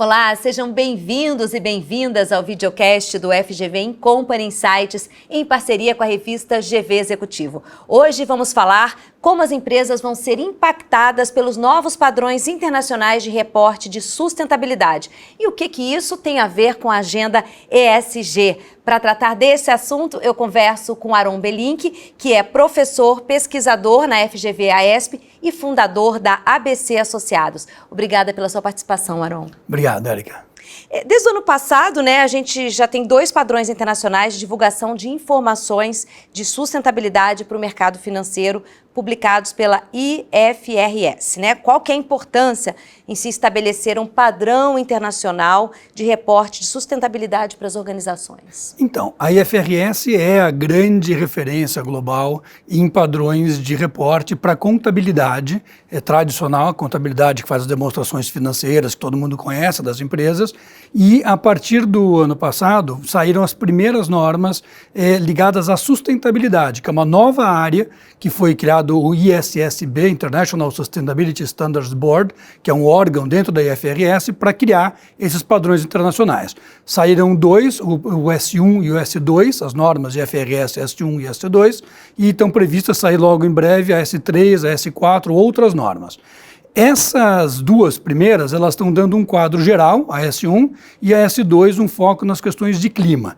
Olá, sejam bem-vindos e bem-vindas ao videocast do FGV Incompany Insights, em parceria com a revista GV Executivo. Hoje vamos falar como as empresas vão ser impactadas pelos novos padrões internacionais de reporte de sustentabilidade e o que isso tem a ver com a agenda ESG. Para tratar desse assunto, eu converso com Aron Belink, que é professor, pesquisador na FGV-AESP e fundador da ABC Associados. Obrigada pela sua participação, Aron. Obrigado, Érica. Desde o ano passado, a gente já tem 2 padrões internacionais de divulgação de informações de sustentabilidade para o mercado financeiro, publicados pela IFRS. Qual que é a importância em se estabelecer um padrão internacional de reporte de sustentabilidade para as organizações? Então, a IFRS é a grande referência global em padrões de reporte para contabilidade. É tradicional a contabilidade que faz as demonstrações financeiras que todo mundo conhece das empresas. E a partir do ano passado saíram as primeiras normas ligadas à sustentabilidade, que é uma nova área que foi criado o ISSB, International Sustainability Standards Board, que é um órgão dentro da IFRS para criar esses padrões internacionais. Saíram 2, o S1 e o S2, as normas de IFRS S1 e S2, e estão previstas sair logo em breve a S3, a S4, outras normas. Essas 2 primeiras, elas estão dando um quadro geral, a S1, e a S2, um foco nas questões de clima.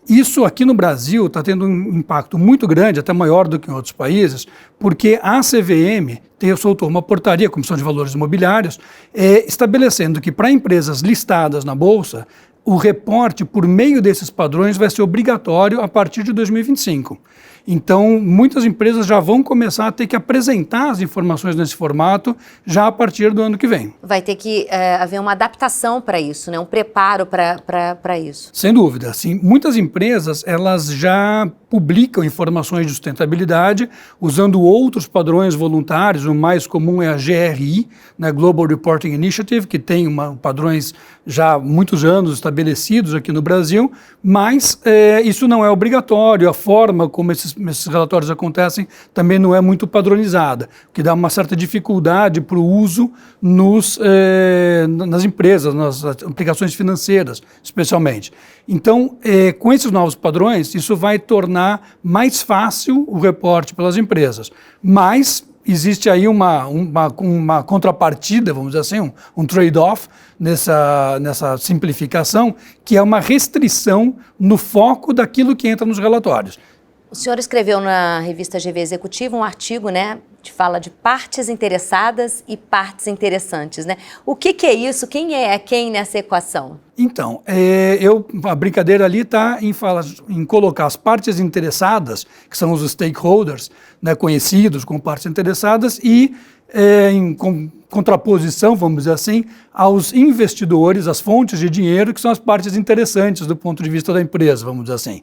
Isso aqui no Brasil está tendo um impacto muito grande, até maior do que em outros países, porque a CVM soltou uma portaria, a Comissão de Valores Imobiliários, estabelecendo que para empresas listadas na Bolsa, o reporte por meio desses padrões vai ser obrigatório a partir de 2025. Então, muitas empresas já vão começar a ter que apresentar as informações nesse formato já a partir do ano que vem. Vai ter que haver uma adaptação para isso, um preparo para isso. Sem dúvida. Sim. Muitas empresas elas já publicam informações de sustentabilidade usando outros padrões voluntários. O mais comum é a GRI, Global Reporting Initiative, que tem padrões já há muitos anos estabelecidos aqui no Brasil, mas isso não é obrigatório. A forma como esses relatórios acontecem também não é muito padronizada, o que dá uma certa dificuldade para o uso nas empresas, nas aplicações financeiras, especialmente. Então, com esses novos padrões, isso vai tornar mais fácil o reporte pelas empresas, mas existe aí uma contrapartida, vamos dizer assim, um trade-off nessa simplificação, que é uma restrição no foco daquilo que entra nos relatórios. O senhor escreveu na revista GV Executivo um artigo, que fala de partes interessadas e partes interessantes, O que é isso? Quem é quem nessa equação? Então, a brincadeira ali está em colocar as partes interessadas, que são os stakeholders, conhecidos como partes interessadas, e em contraposição, vamos dizer assim, aos investidores, as fontes de dinheiro, que são as partes interessantes do ponto de vista da empresa, vamos dizer assim.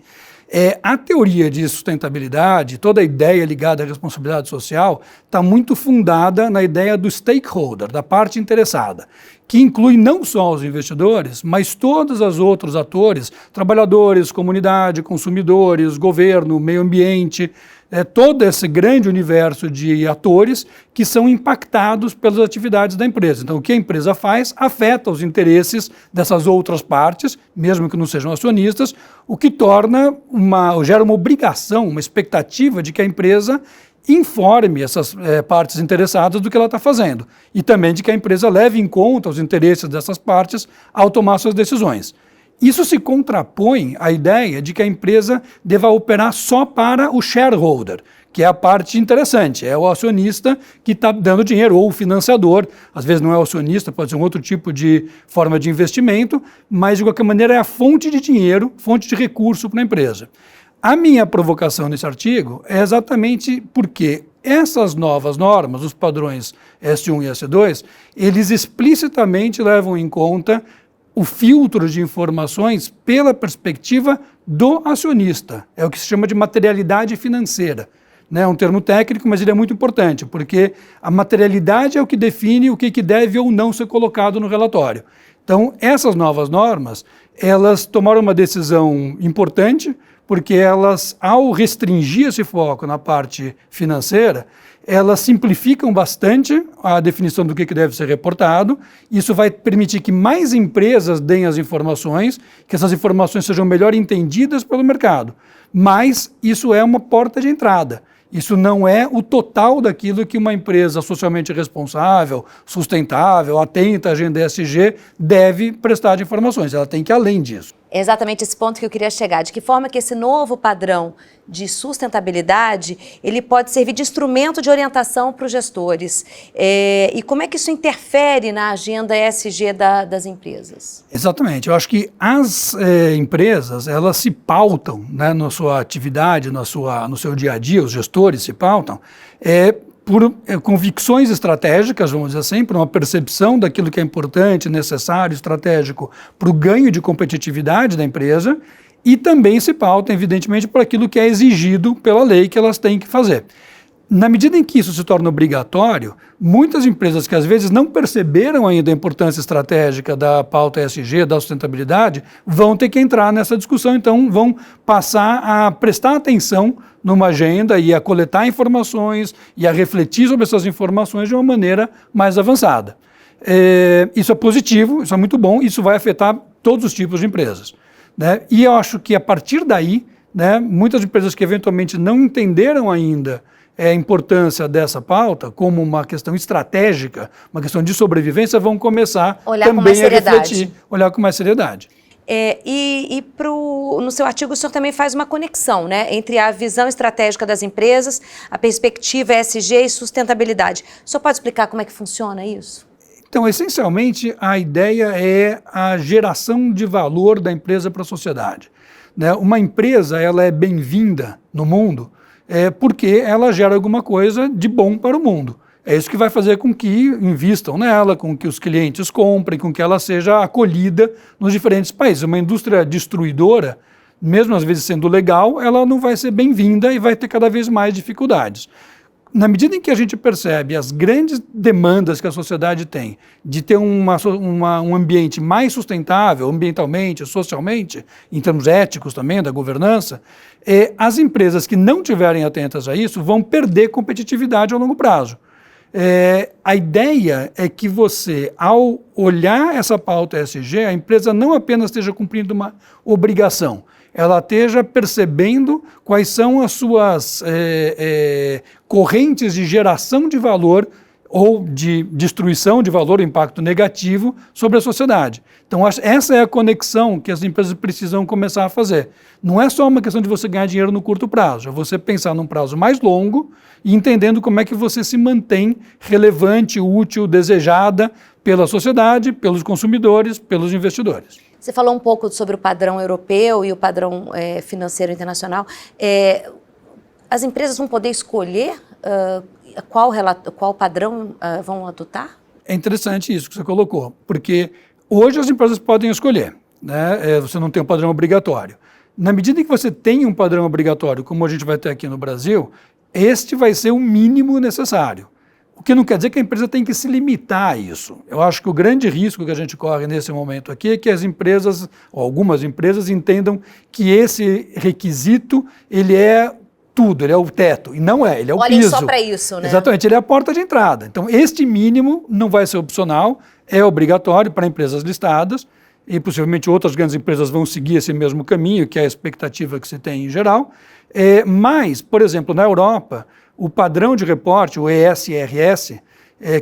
A teoria de sustentabilidade, toda a ideia ligada à responsabilidade social, está muito fundada na ideia do stakeholder, da parte interessada, que inclui não só os investidores, mas todos os outros atores, trabalhadores, comunidade, consumidores, governo, meio ambiente, todo esse grande universo de atores que são impactados pelas atividades da empresa. Então, o que a empresa faz afeta os interesses dessas outras partes, mesmo que não sejam acionistas, o que gera uma obrigação, uma expectativa de que a empresa informe essas partes interessadas do que ela está fazendo e também de que a empresa leve em conta os interesses dessas partes ao tomar suas decisões. Isso se contrapõe à ideia de que a empresa deva operar só para o shareholder, que é a parte interessante, é o acionista que está dando dinheiro, ou o financiador, às vezes não é o acionista, pode ser um outro tipo de forma de investimento, mas de qualquer maneira é a fonte de dinheiro, fonte de recurso para a empresa. A minha provocação nesse artigo é exatamente porque essas novas normas, os padrões S1 e S2, eles explicitamente levam em conta o filtro de informações pela perspectiva do acionista. É o que se chama de materialidade financeira. É um termo técnico, mas ele é muito importante, porque a materialidade é o que define o que deve ou não ser colocado no relatório. Então, essas novas normas, elas tomaram uma decisão importante, porque elas, ao restringir esse foco na parte financeira, elas simplificam bastante a definição do que deve ser reportado. Isso vai permitir que mais empresas deem as informações, que essas informações sejam melhor entendidas pelo mercado. Mas isso é uma porta de entrada. Isso não é o total daquilo que uma empresa socialmente responsável, sustentável, atenta à agenda ESG deve prestar de informações. Ela tem que ir além disso. É exatamente esse ponto que eu queria chegar. De que forma que esse novo padrão de sustentabilidade, ele pode servir de instrumento de orientação para os gestores? E como é que isso interfere na agenda ESG das empresas? Exatamente. Eu acho que as empresas, elas se pautam, né, na sua atividade, no seu dia a dia, os gestores se pautam, por convicções estratégicas, vamos dizer assim, por uma percepção daquilo que é importante, necessário, estratégico para o ganho de competitividade da empresa, e também se pautam, evidentemente, por aquilo que é exigido pela lei que elas têm que fazer. Na medida em que isso se torna obrigatório, muitas empresas que às vezes não perceberam ainda a importância estratégica da pauta ESG, da sustentabilidade, vão ter que entrar nessa discussão, então vão passar a prestar atenção numa agenda e a coletar informações e a refletir sobre essas informações de uma maneira mais avançada. Isso é positivo, isso é muito bom, isso vai afetar todos os tipos de empresas, né? E eu acho que a partir daí, né, muitas empresas que eventualmente não entenderam ainda a importância dessa pauta como uma questão estratégica, uma questão de sobrevivência, vão começar também a refletir, olhar com mais seriedade. No seu artigo o senhor também faz uma conexão, né, entre a visão estratégica das empresas, a perspectiva ESG e sustentabilidade. O senhor pode explicar como é que funciona isso? Então, essencialmente, a ideia é a geração de valor da empresa para a sociedade, né? Uma empresa, ela é bem-vinda no mundo porque ela gera alguma coisa de bom para o mundo. É isso que vai fazer com que invistam nela, com que os clientes comprem, com que ela seja acolhida nos diferentes países. Uma indústria destruidora, mesmo às vezes sendo legal, ela não vai ser bem-vinda e vai ter cada vez mais dificuldades. Na medida em que a gente percebe as grandes demandas que a sociedade tem de ter um ambiente mais sustentável, ambientalmente, socialmente, em termos éticos também, da governança, as empresas que não estiverem atentas a isso vão perder competitividade a longo prazo. A ideia é que você, ao olhar essa pauta ESG, a empresa não apenas esteja cumprindo uma obrigação, ela esteja percebendo quais são as suas correntes de geração de valor ou de destruição de valor, impacto negativo sobre a sociedade. Então, essa é a conexão que as empresas precisam começar a fazer. Não é só uma questão de você ganhar dinheiro no curto prazo, é você pensar num prazo mais longo e entendendo como é que você se mantém relevante, útil, desejada pela sociedade, pelos consumidores, pelos investidores. Você falou um pouco sobre o padrão europeu e o padrão financeiro internacional. As empresas vão poder escolher qual padrão vão adotar? É interessante isso que você colocou, porque hoje as empresas podem escolher, né? Você não tem um padrão obrigatório. Na medida em que você tem um padrão obrigatório, como a gente vai ter aqui no Brasil, este vai ser o mínimo necessário. O que não quer dizer que a empresa tem que se limitar a isso. Eu acho que o grande risco que a gente corre nesse momento aqui é que as empresas, ou algumas empresas, entendam que esse requisito, ele é tudo, ele é o teto. E não é, ele é o piso. Olhem só para isso, né? Exatamente, ele é a porta de entrada. Então, este mínimo não vai ser opcional, é obrigatório para empresas listadas, e possivelmente outras grandes empresas vão seguir esse mesmo caminho, que é a expectativa que se tem em geral. Mas, por exemplo, na Europa, o padrão de reporte, o ESRS,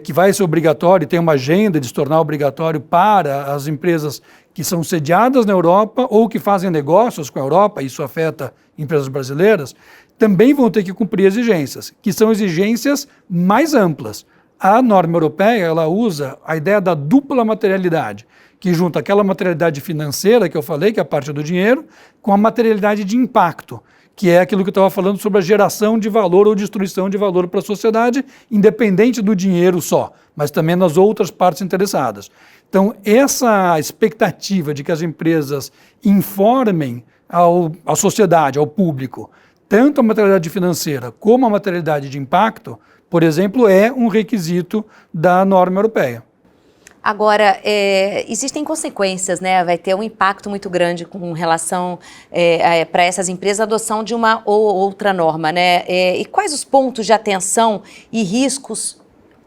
que vai ser obrigatório, tem uma agenda de se tornar obrigatório para as empresas que são sediadas na Europa ou que fazem negócios com a Europa, isso afeta empresas brasileiras, também vão ter que cumprir exigências, que são exigências mais amplas. A norma europeia, ela usa a ideia da dupla materialidade, que junta aquela materialidade financeira que eu falei, que é a parte do dinheiro, com a materialidade de impacto, que é aquilo que eu estava falando sobre a geração de valor ou destruição de valor para a sociedade, independente do dinheiro só, mas também nas outras partes interessadas. Então, essa expectativa de que as empresas informem à sociedade, ao público, tanto a materialidade financeira como a materialidade de impacto, por exemplo, é um requisito da norma europeia. Agora, existem consequências, né? Vai ter um impacto muito grande com relação para essas empresas a adoção de uma ou outra norma, né? E quais os pontos de atenção e riscos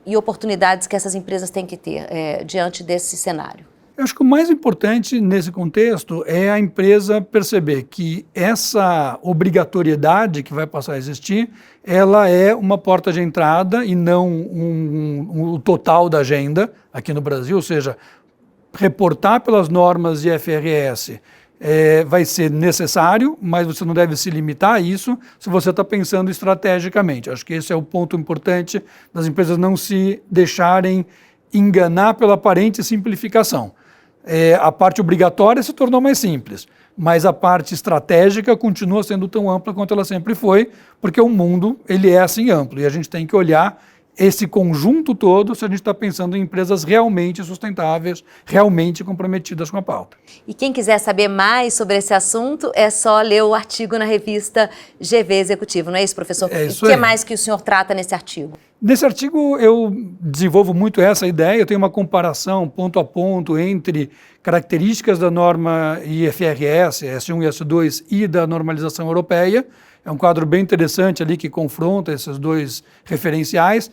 e oportunidades que essas empresas têm que ter diante desse cenário? Eu acho que o mais importante nesse contexto é a empresa perceber que essa obrigatoriedade que vai passar a existir, ela é uma porta de entrada e não o total da agenda aqui no Brasil, ou seja, reportar pelas normas de IFRS vai ser necessário, mas você não deve se limitar a isso se você está pensando estrategicamente. Acho que esse é o ponto importante das empresas não se deixarem enganar pela aparente simplificação. A parte obrigatória se tornou mais simples, mas a parte estratégica continua sendo tão ampla quanto ela sempre foi, porque o mundo ele é assim amplo e a gente tem que olhar esse conjunto todo se a gente está pensando em empresas realmente sustentáveis, realmente comprometidas com a pauta. E quem quiser saber mais sobre esse assunto, é só ler o artigo na revista GV Executivo, não é isso, professor? É isso aí. O que aí. mais que o senhor trata nesse artigo? Nesse artigo eu desenvolvo muito essa ideia, eu tenho uma comparação ponto a ponto entre características da norma IFRS, S1 e S2 e da normalização europeia. É um quadro bem interessante ali que confronta esses dois referenciais.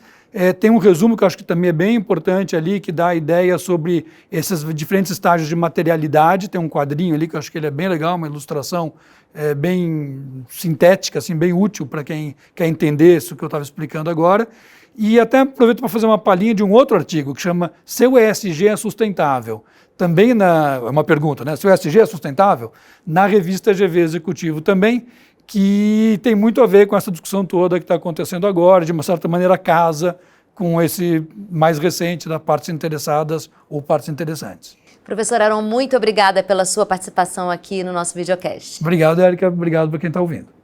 Tem um resumo que eu acho que também é bem importante ali, que dá a ideia sobre esses diferentes estágios de materialidade. Tem um quadrinho ali que eu acho que ele é bem legal, uma ilustração bem sintética, assim, bem útil para quem quer entender isso que eu estava explicando agora. E até aproveito para fazer uma palhinha de um outro artigo que chama Seu ESG é Sustentável? Também é uma pergunta, né? Seu ESG é sustentável? Na revista GV Executivo também, que tem muito a ver com essa discussão toda que está acontecendo agora, de uma certa maneira casa com esse mais recente da partes interessadas ou partes interessantes. Professor Aron, muito obrigada pela sua participação aqui no nosso videocast. Obrigado, Érica. Obrigado para quem está ouvindo.